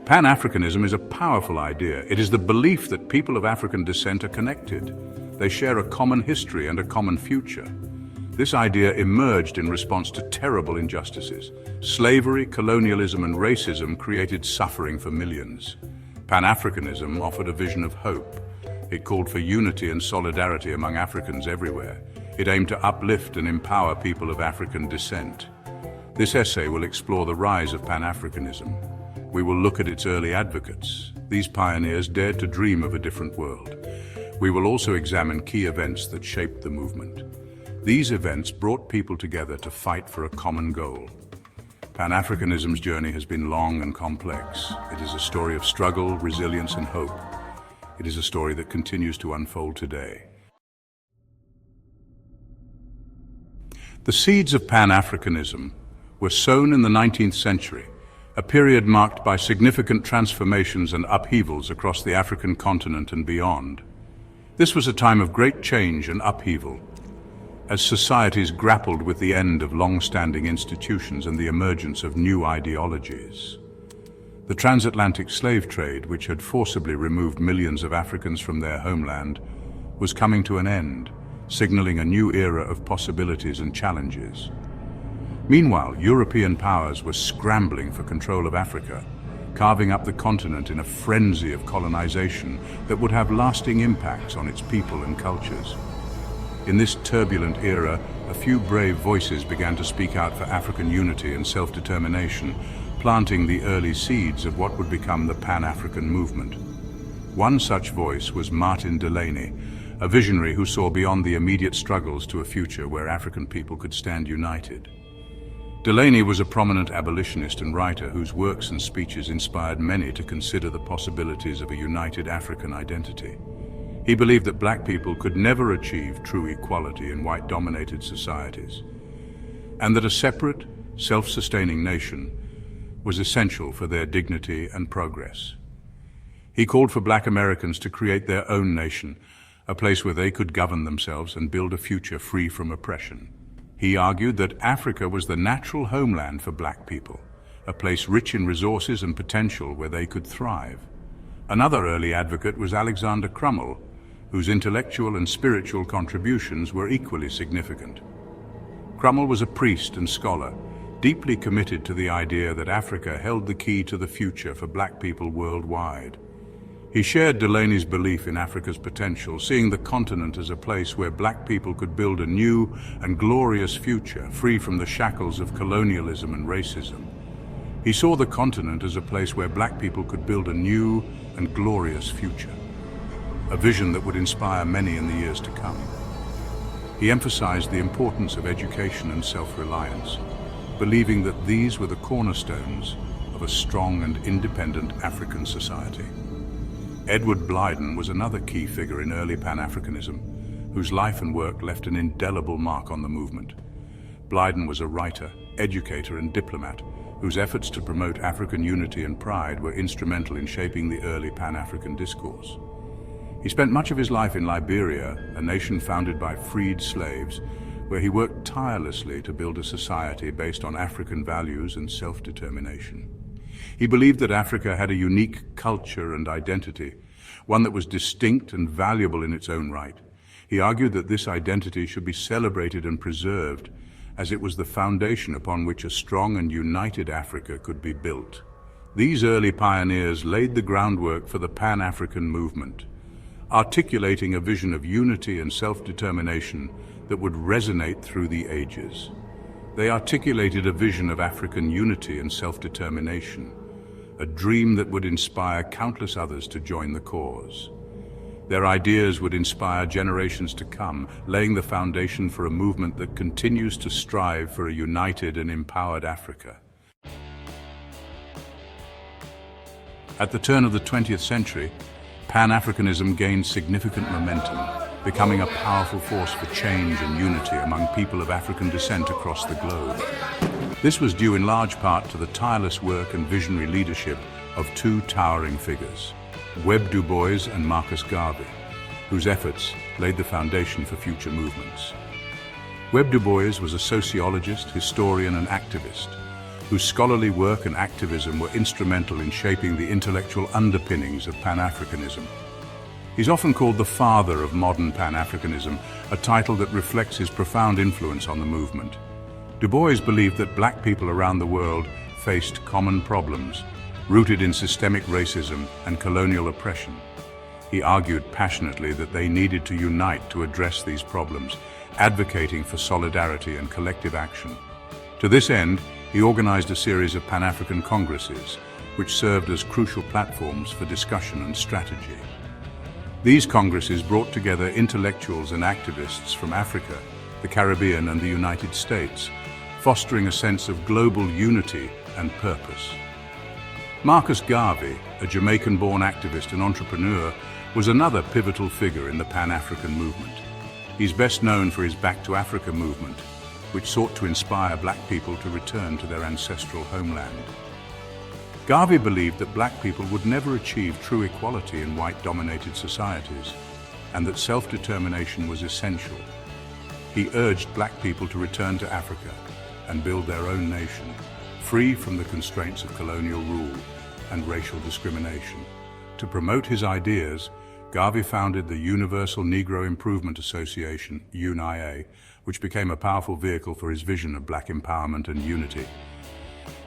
Pan-Africanism is a powerful idea. It is the belief that people of African descent are connected. They share a common history and a common future. This idea emerged in response to terrible injustices. Slavery, colonialism, and racism created suffering for millions. Pan-Africanism offered a vision of hope. It called for unity and solidarity among Africans everywhere. It aimed to uplift and empower people of African descent. This essay will explore the rise of Pan-Africanism. We will look at its early advocates. These pioneers dared to dream of a different world. We will also examine key events that shaped the movement. These events brought people together to fight for a common goal. Pan-Africanism's journey has been long and complex. It is a story of struggle, resilience, and hope. It is a story that continues to unfold today. The seeds of Pan-Africanism were sown in the 19th century, a period marked by significant transformations and upheavals across the African continent and beyond. This was a time of great change and upheaval, as societies grappled with the end of long-standing institutions and the emergence of new ideologies. The transatlantic slave trade, which had forcibly removed millions of Africans from their homeland, was coming to an end, signaling a new era of possibilities and challenges. Meanwhile, European powers were scrambling for control of Africa, carving up the continent in a frenzy of colonization that would have lasting impacts on its people and cultures. In this turbulent era, a few brave voices began to speak out for African unity and self-determination, planting the early seeds of what would become the Pan-African movement. One such voice was Martin Delany, a visionary who saw beyond the immediate struggles to a future where African people could stand united. Delany was a prominent abolitionist and writer whose works and speeches inspired many to consider the possibilities of a united African identity. He believed that black people could never achieve true equality in white-dominated societies, and that a separate, self-sustaining nation was essential for their dignity and progress. He called for black Americans to create their own nation, a place where they could govern themselves and build a future free from oppression. He argued that Africa was the natural homeland for black people, a place rich in resources and potential where they could thrive. Another early advocate was Alexander Crummell, whose intellectual and spiritual contributions were equally significant. Crummell was a priest and scholar, deeply committed to the idea that Africa held the key to the future for black people worldwide. He shared Delany's belief in Africa's potential, seeing the continent as a place where black people could build a new and glorious future, free from the shackles of colonialism and racism. He saw the continent as a place where black people could build a new and glorious future, a vision that would inspire many in the years to come. He emphasized the importance of education and self-reliance, believing that these were the cornerstones of a strong and independent African society. Edward Blyden was another key figure in early Pan-Africanism, whose life and work left an indelible mark on the movement. Blyden was a writer, educator, and diplomat whose efforts to promote African unity and pride were instrumental in shaping the early Pan-African discourse. He spent much of his life in Liberia, a nation founded by freed slaves, where he worked tirelessly to build a society based on African values and self-determination. He believed that Africa had a unique culture and identity, one that was distinct and valuable in its own right. He argued that this identity should be celebrated and preserved, as it was the foundation upon which a strong and united Africa could be built. These early pioneers laid the groundwork for the Pan-African movement, articulating a vision of unity and self-determination that would resonate through the ages. They articulated a vision of African unity and self-determination, a dream that would inspire countless others to join the cause. Their ideas would inspire generations to come, laying the foundation for a movement that continues to strive for a united and empowered Africa. At the turn of the 20th century, Pan-Africanism gained significant momentum, becoming a powerful force for change and unity among people of African descent across the globe. This was due in large part to the tireless work and visionary leadership of two towering figures, W.E.B. Du Bois and Marcus Garvey, whose efforts laid the foundation for future movements. W.E.B. Du Bois was a sociologist, historian, and activist whose scholarly work and activism were instrumental in shaping the intellectual underpinnings of Pan-Africanism. He's often called the father of modern Pan-Africanism, a title that reflects his profound influence on the movement. Du Bois believed that black people around the world faced common problems, rooted in systemic racism and colonial oppression. He argued passionately that they needed to unite to address these problems, advocating for solidarity and collective action. To this end, he organized a series of Pan-African Congresses, which served as crucial platforms for discussion and strategy. These congresses brought together intellectuals and activists from Africa, the Caribbean, and the United States, fostering a sense of global unity and purpose. Marcus Garvey, a Jamaican-born activist and entrepreneur, was another pivotal figure in the Pan-African movement. He's best known for his Back to Africa movement, which sought to inspire black people to return to their ancestral homeland. Garvey believed that black people would never achieve true equality in white-dominated societies, and that self-determination was essential. He urged black people to return to Africa and build their own nation, free from the constraints of colonial rule and racial discrimination. To promote his ideas, Garvey founded the Universal Negro Improvement Association, UNIA, which became a powerful vehicle for his vision of black empowerment and unity.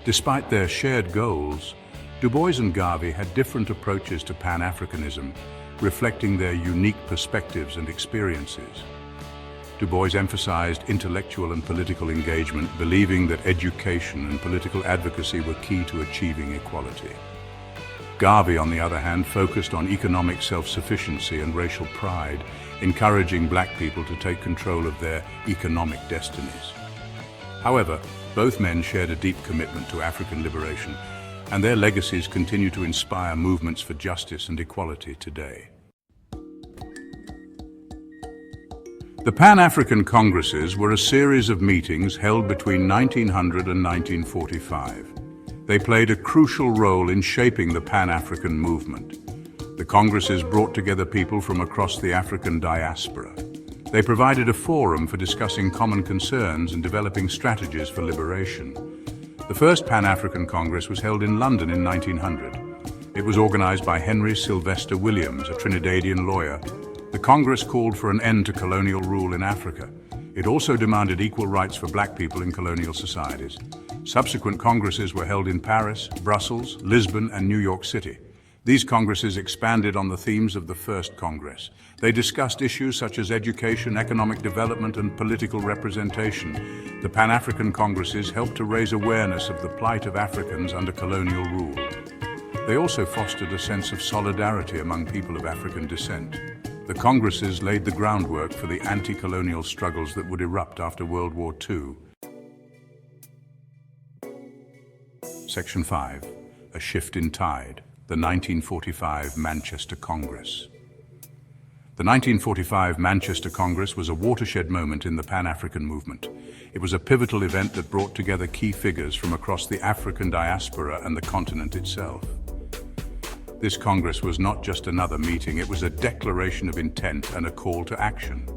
Despite their shared goals, Du Bois and Garvey had different approaches to Pan-Africanism, reflecting their unique perspectives and experiences. Du Bois emphasized intellectual and political engagement, believing that education and political advocacy were key to achieving equality. Garvey, on the other hand, focused on economic self-sufficiency and racial pride, encouraging black people to take control of their economic destinies. However, both men shared a deep commitment to African liberation, and their legacies continue to inspire movements for justice and equality today. The Pan-African Congresses were a series of meetings held between 1900 and 1945. They played a crucial role in shaping the Pan-African movement. The Congresses brought together people from across the African diaspora. They provided a forum for discussing common concerns and developing strategies for liberation. The first Pan-African Congress was held in London in 1900. It was organized by Henry Sylvester Williams, a Trinidadian lawyer. The Congress called for an end to colonial rule in Africa. It also demanded equal rights for black people in colonial societies. Subsequent congresses were held in Paris, Brussels, Lisbon, and New York City. These congresses expanded on the themes of the first Congress. They discussed issues such as education, economic development, and political representation. The Pan-African Congresses helped to raise awareness of the plight of Africans under colonial rule. They also fostered a sense of solidarity among people of African descent. The Congresses laid the groundwork for the anti-colonial struggles that would erupt after World War II. Section 5. A shift in tide. The 1945 Manchester Congress. The 1945 Manchester Congress was a watershed moment in the Pan-African movement. It was a pivotal event that brought together key figures from across the African diaspora and the continent itself. This Congress was not just another meeting, it was a declaration of intent and a call to action.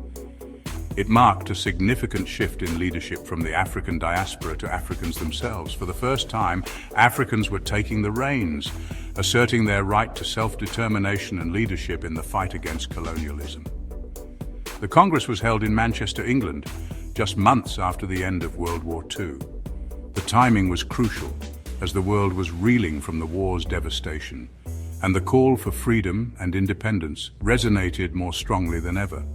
It marked a significant shift in leadership from the African diaspora to Africans themselves. For the first time, Africans were taking the reins, asserting their right to self-determination and leadership in the fight against colonialism. The Congress was held in Manchester, England, just months after the end of World War II. The timing was crucial, as the world was reeling from the war's devastation, and the call for freedom and independence resonated more strongly than ever.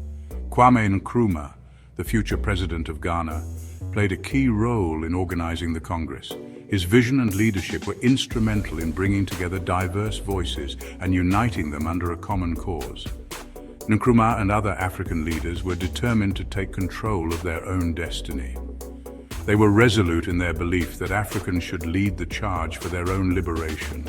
Kwame Nkrumah, the future president of Ghana, played a key role in organizing the Congress. His vision and leadership were instrumental in bringing together diverse voices and uniting them under a common cause. Nkrumah and other African leaders were determined to take control of their own destiny. They were resolute in their belief that Africans should lead the charge for their own liberation.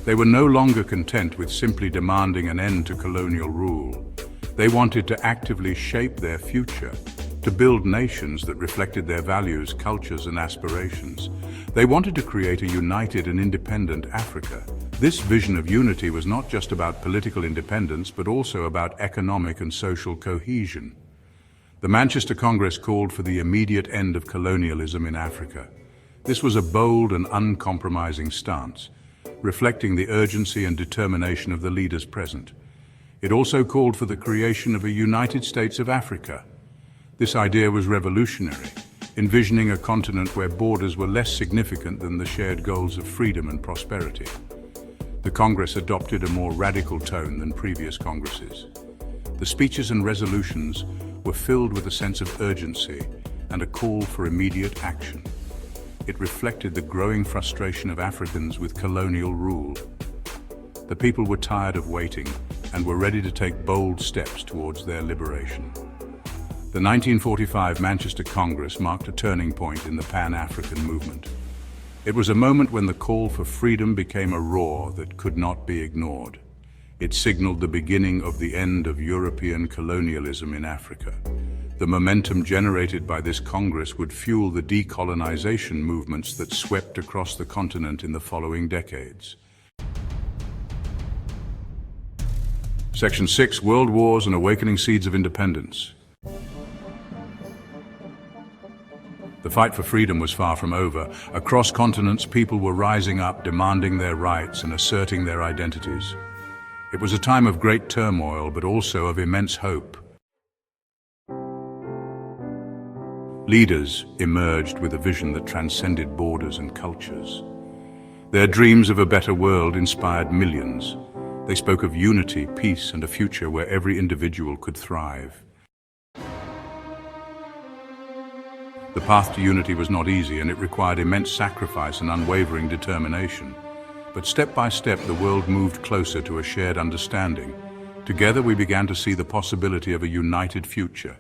They were no longer content with simply demanding an end to colonial rule. They wanted to actively shape their future, to build nations that reflected their values, cultures, and aspirations. They wanted to create a united and independent Africa. This vision of unity was not just about political independence, but also about economic and social cohesion. The Manchester Congress called for the immediate end of colonialism in Africa. This was a bold and uncompromising stance, reflecting the urgency and determination of the leaders present. It also called for the creation of a United States of Africa. This idea was revolutionary, envisioning a continent where borders were less significant than the shared goals of freedom and prosperity. The Congress adopted a more radical tone than previous Congresses. The speeches and resolutions were filled with a sense of urgency and a call for immediate action. It reflected the growing frustration of Africans with colonial rule. The people were tired of waiting and were ready to take bold steps towards their liberation. The 1945 Manchester Congress marked a turning point in the Pan-African movement. It was a moment when the call for freedom became a roar that could not be ignored. It signaled the beginning of the end of European colonialism in Africa. The momentum generated by this Congress would fuel the decolonization movements that swept across the continent in the following decades. Section 6: World Wars and Awakening Seeds of Independence. The fight for freedom was far from over. Across continents, people were rising up, demanding their rights and asserting their identities. It was a time of great turmoil, but also of immense hope. Leaders emerged with a vision that transcended borders and cultures. Their dreams of a better world inspired millions. They spoke of unity, peace, and a future where every individual could thrive. The path to unity was not easy, and it required immense sacrifice and unwavering determination. But step by step, the world moved closer to a shared understanding. Together, we began to see the possibility of a united future.